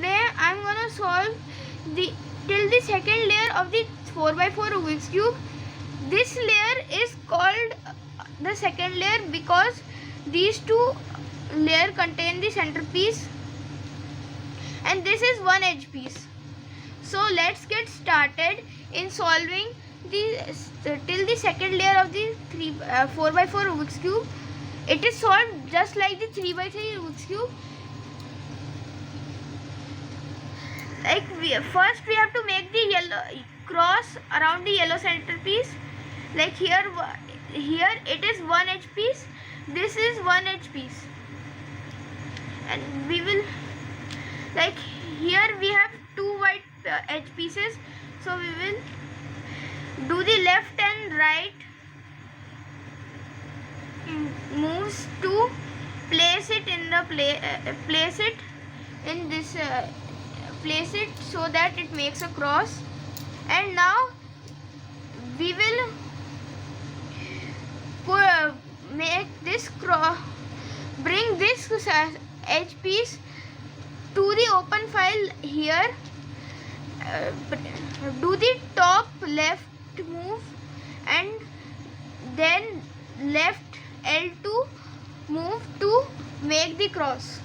today I'm gonna solve till the second layer of the 4x4 Rubik's cube. This layer is called the second layer because these two layers contain the centerpiece, and this is one edge piece. So let's get started in solving till the second layer of the 4x4 Rubik's cube. It is solved just like the 3x3 Rubik's cube. First we have to make the yellow cross around the yellow centerpiece. Like here it is one edge piece, this is one edge piece, and we will, like here we have two white edge pieces, so we will do the left and right moves to place it in the place it in this place it so that it makes a cross. And now we will make this cross, bring this edge piece to the open file here, do the top left move and then left L2 move to make the cross.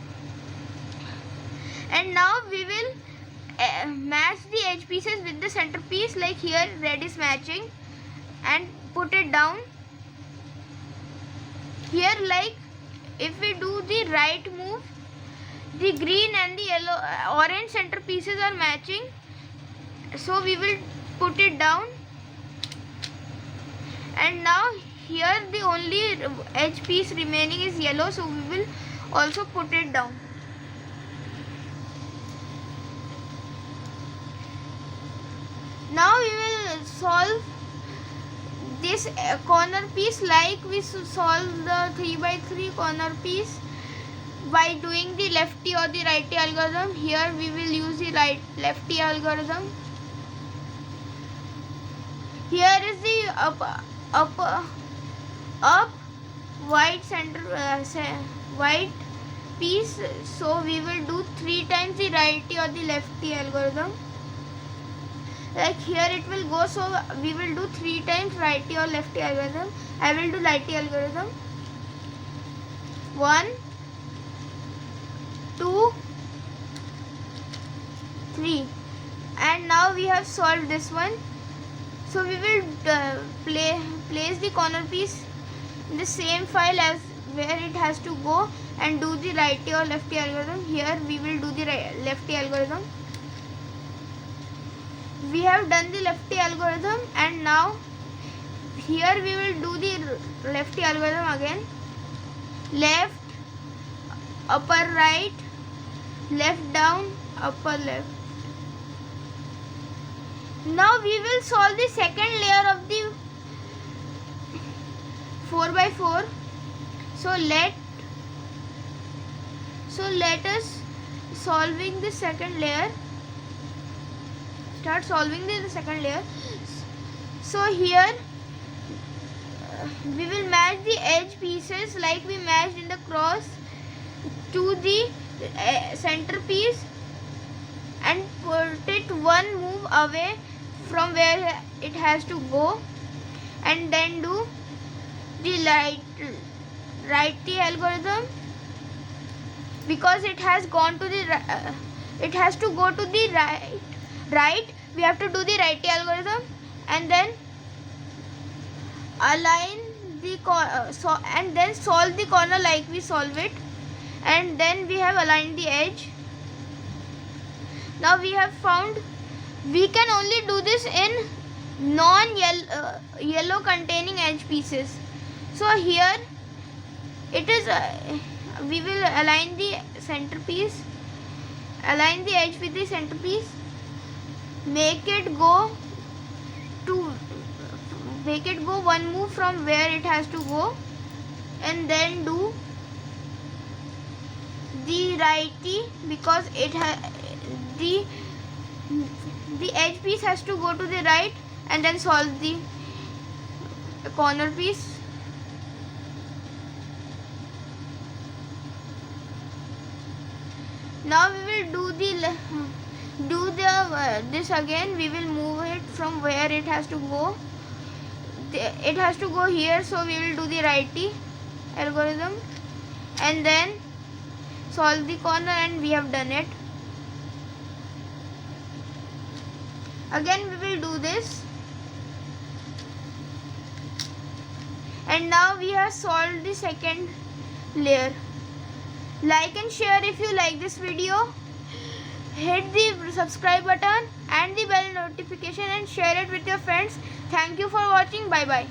And now we will match the edge pieces with the centerpiece, like here red is matching, and put it down. Here, like if we do the right move, the green and the yellow orange centerpieces are matching, so we will put it down. And now here the only edge piece remaining is yellow, so we will also put it down. Now we will solve this corner piece like we solve the 3x3 corner piece by doing the lefty or the righty algorithm. Here we will use the lefty algorithm. Here is the up white center white piece, so we will do 3 times the righty or the lefty algorithm. Like here it will go, so we will do 3 times righty or lefty algorithm. I will do righty algorithm. 1, 2, 3. And now we have solved this one. So we will place the corner piece in the same file as where it has to go and do the righty or lefty algorithm. Here we will do the lefty algorithm. We have done the lefty algorithm, and now here we will do the lefty algorithm again. Left, upper right, left down, upper left. Now we will solve the second layer of the 4x4. So let us solving the second layer. Start solving the second layer. So here we will match the edge pieces like we matched in the cross to the centerpiece and put it one move away from where it has to go, and then do the righty algorithm because it has gone to the it has to go to the right. We have to do the righty algorithm and then align the and then solve the corner like we solve it, and then we have aligned the edge. Now we have found we can only do this in non-yellow containing edge pieces. So here it is we will align the centerpiece, align the edge with the centerpiece, make it go one move from where it has to go, and then do the righty because it the edge piece has to go to the right, and then solve the corner piece. Now we will do this again. We will move it from where it has to go. It has to go here, so we will do the righty algorithm and then solve the corner, and we have done it. Again we will do this, and now we have solved the second layer. Like and share if you like this video. Hit the subscribe button and the bell notification and share it with your friends. Thank you for watching. Bye bye.